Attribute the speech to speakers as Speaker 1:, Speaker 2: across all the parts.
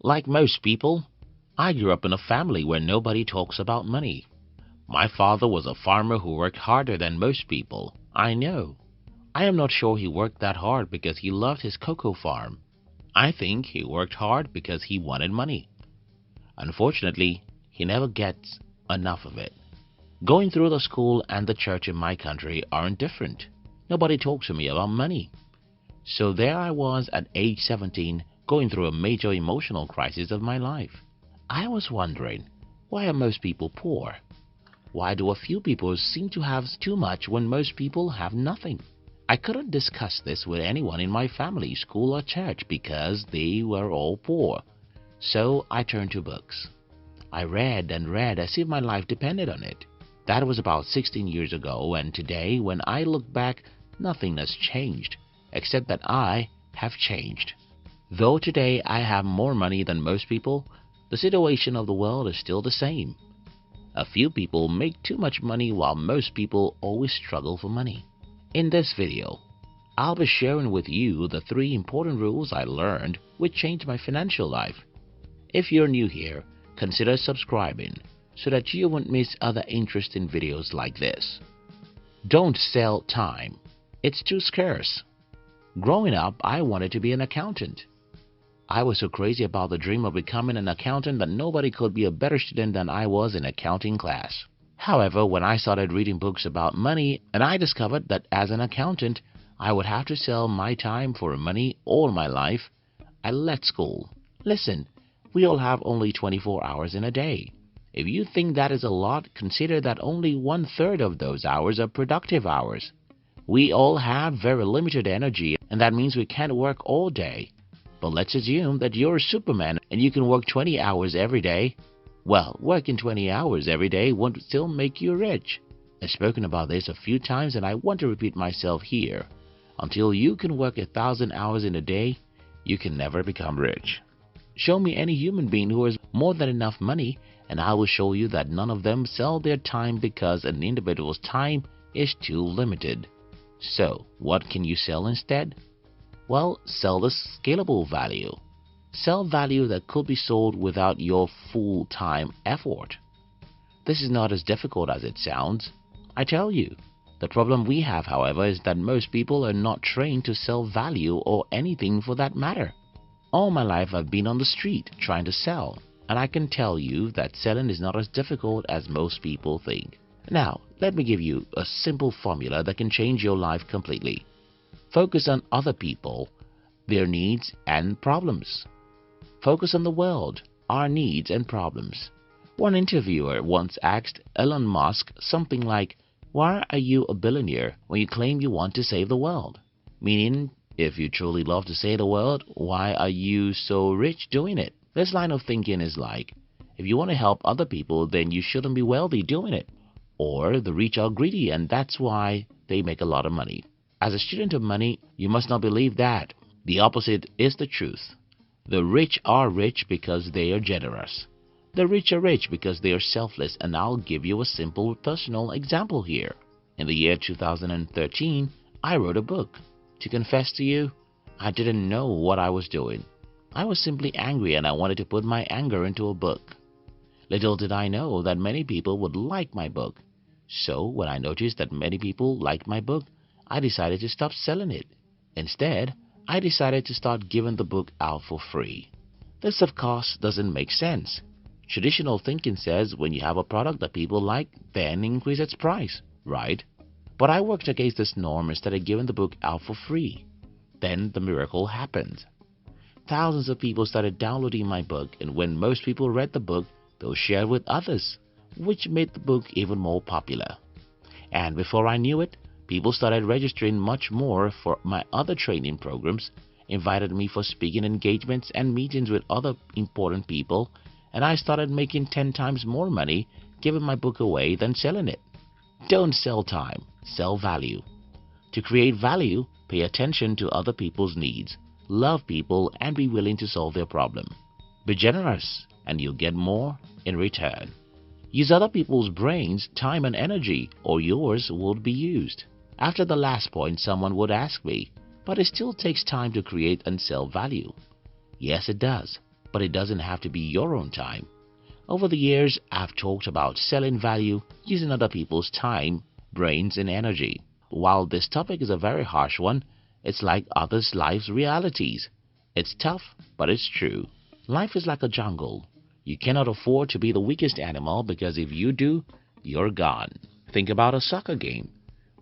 Speaker 1: Like most people, I grew up in a family where nobody talks about money. My father was a farmer who worked harder than most people. I know. I am not sure he worked that hard because he loved his cocoa farm. I think he worked hard because he wanted money. Unfortunately, he never gets enough of it. Going through the school and the church in my country aren't different. Nobody talks to me about money. So there I was at age 17 going through a major emotional crisis of my life. I was wondering, why are most people poor? Why do a few people seem to have too much when most people have nothing? I couldn't discuss this with anyone in my family, school or church because they were all poor. So I turned to books. I read and read as if my life depended on it. That was about 16 years ago, and today when I look back, nothing has changed, except that I have changed. Though today I have more money than most people, the situation of the world is still the same. A few people make too much money while most people always struggle for money. In this video, I'll be sharing with you the 3 important rules I learned which changed my financial life. If you're new here, consider subscribing so that you won't miss other interesting videos like this. Don't sell time. It's too scarce. Growing up, I wanted to be an accountant. I was so crazy about the dream of becoming an accountant that nobody could be a better student than I was in accounting class. However, when I started reading books about money and I discovered that as an accountant, I would have to sell my time for money all my life, I left school. Listen, we all have only 24 hours in a day. If you think that is a lot, consider that only 1/3 of those hours are productive hours. We all have very limited energy, and that means we can't work all day. But let's assume that you're a Superman and you can work 20 hours every day. Well, working 20 hours every day won't still make you rich. I've spoken about this a few times and I want to repeat myself here. Until you can work 1,000 hours in a day, you can never become rich. Show me any human being who has more than enough money and I will show you that none of them sell their time because an individual's time is too limited. So, what can you sell instead? Well, sell the scalable value. Sell value that could be sold without your full-time effort. This is not as difficult as it sounds. I tell you. The problem we have, however, is that most people are not trained to sell value or anything for that matter. All my life I've been on the street trying to sell, and I can tell you that selling is not as difficult as most people think. Now, let me give you a simple formula that can change your life completely. Focus on other people, their needs and problems. Focus on the world, our needs and problems. One interviewer once asked Elon Musk something like, "Why are you a billionaire when you claim you want to save the world?" Meaning, if you truly love to save the world, why are you so rich doing it? This line of thinking is like, if you want to help other people, then you shouldn't be wealthy doing it. Or the rich are greedy and that's why they make a lot of money. As a student of money, you must not believe that. The opposite is the truth. The rich are rich because they are generous. The rich are rich because they are selfless, and I'll give you a simple personal example here. In the year 2013, I wrote a book. To confess to you, I didn't know what I was doing. I was simply angry and I wanted to put my anger into a book. Little did I know that many people would like my book. So when I noticed that many people liked my book, I decided to stop selling it. Instead, I decided to start giving the book out for free. This, of course, doesn't make sense. Traditional thinking says when you have a product that people like, then increase its price, right? But I worked against this norm and started giving the book out for free. Then the miracle happened. Thousands of people started downloading my book, and when most people read the book, they'll share it with others, which made the book even more popular. And before I knew it, people started registering much more for my other training programs, invited me for speaking engagements and meetings with other important people, and I started making 10 times more money giving my book away than selling it. Don't sell time, sell value. To create value, pay attention to other people's needs, love people, and be willing to solve their problem. Be generous, and you'll get more in return. Use other people's brains, time, and energy, or yours won't be used. After the last point, someone would ask me, but it still takes time to create and sell value. Yes, it does, but it doesn't have to be your own time. Over the years, I've talked about selling value using other people's time, brains, and energy. While this topic is a very harsh one, it's like others' lives' realities. It's tough, but it's true. Life is like a jungle. You cannot afford to be the weakest animal because if you do, you're gone. Think about a soccer game.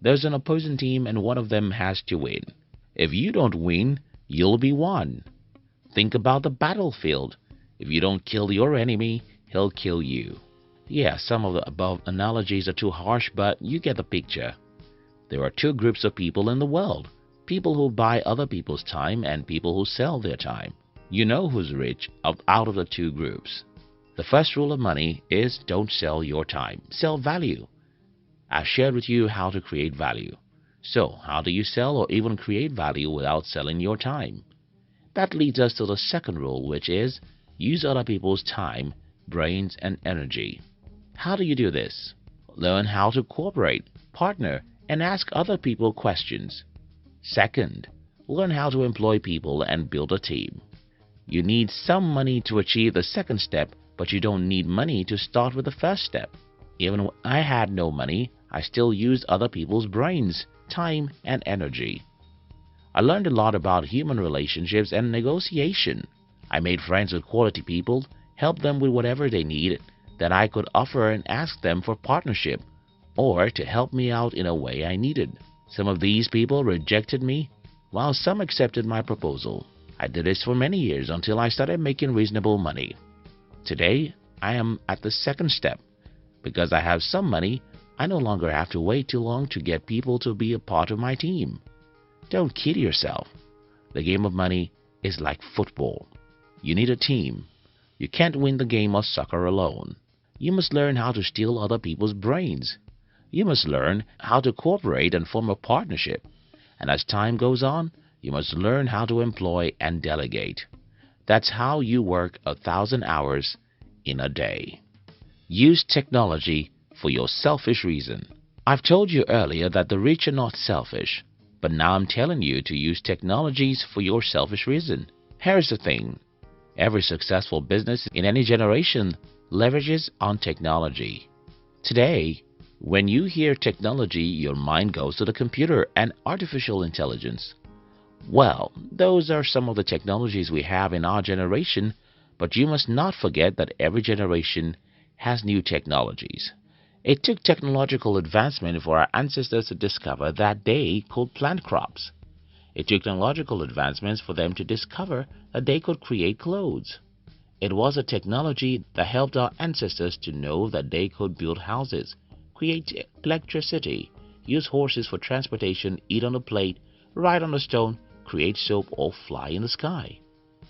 Speaker 1: There's an opposing team and one of them has to win. If you don't win, you'll be won. Think about the battlefield. If you don't kill your enemy, he'll kill you. Yeah, some of the above analogies are too harsh, but you get the picture. There are two groups of people in the world. People who buy other people's time and people who sell their time. You know who's rich out of the two groups. The first rule of money is don't sell your time. Sell value. I've shared with you how to create value. So, how do you sell or even create value without selling your time? That leads us to the second rule, which is use other people's time, brains, and energy. How do you do this? Learn how to cooperate, partner, and ask other people questions. Second, learn how to employ people and build a team. You need some money to achieve the second step, but you don't need money to start with the first step. Even when I had no money, I still used other people's brains, time, and energy. I learned a lot about human relationships and negotiation. I made friends with quality people, helped them with whatever they need that I could offer and asked them for partnership or to help me out in a way I needed. Some of these people rejected me, while some accepted my proposal. I did this for many years until I started making reasonable money. Today, I am at the second step. Because I have some money, I no longer have to wait too long to get people to be a part of my team. Don't kid yourself. The game of money is like football. You need a team. You can't win the game of soccer alone. You must learn how to steal other people's brains. You must learn how to cooperate and form a partnership. And as time goes on, you must learn how to employ and delegate. That's how you work 1,000 hours in a day. Use technology for your selfish reason. I've told you earlier that the rich are not selfish, but now I'm telling you to use technologies for your selfish reason. Here's the thing. Every successful business in any generation leverages on technology. Today, when you hear technology, your mind goes to the computer and artificial intelligence. Well, those are some of the technologies we have in our generation, but you must not forget that every generation has new technologies. It took technological advancement for our ancestors to discover that they could plant crops. It took technological advancements for them to discover that they could create clothes. It was a technology that helped our ancestors to know that they could build houses, create electricity, use horses for transportation, eat on a plate, ride on a stone, create soap, or fly in the sky.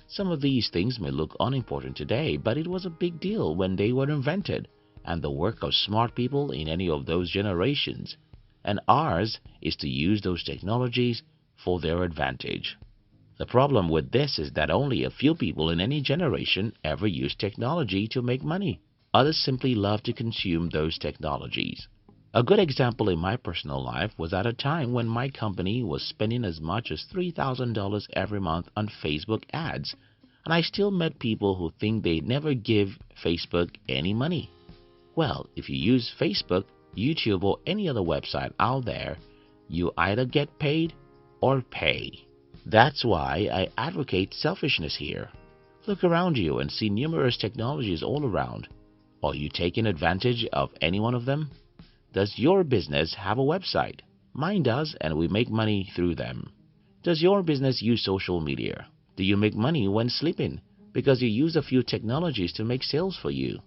Speaker 1: Some of these things may look unimportant today, but it was a big deal when they were invented, and the work of smart people in any of those generations. And ours is to use those technologies for their advantage. The problem with this is that only a few people in any generation ever use technology to make money. Others simply love to consume those technologies. A good example in my personal life was at a time when my company was spending as much as $3,000 every month on Facebook ads, and I still met people who think they'd never give Facebook any money. Well, if you use Facebook, YouTube, or any other website out there, you either get paid or pay. That's why I advocate selfishness here. Look around you and see numerous technologies all around. Are you taking advantage of any one of them? Does your business have a website? Mine does, and we make money through them. Does your business use social media? Do you make money when sleeping? Because you use a few technologies to make sales for you.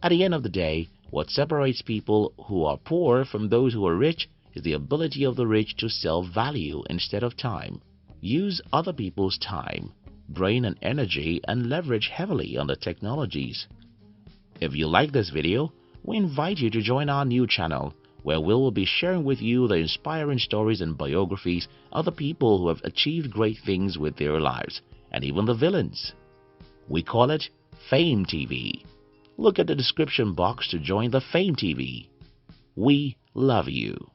Speaker 1: At the end of the day, what separates people who are poor from those who are rich is the ability of the rich to sell value instead of time. Use other people's time, brain, and energy, and leverage heavily on the technologies. If you like this video, we invite you to join our new channel, where we will be sharing with you the inspiring stories and biographies of the people who have achieved great things with their lives, and even the villains. We call it Fame TV. Look at the description box to join the Fame TV. We love you.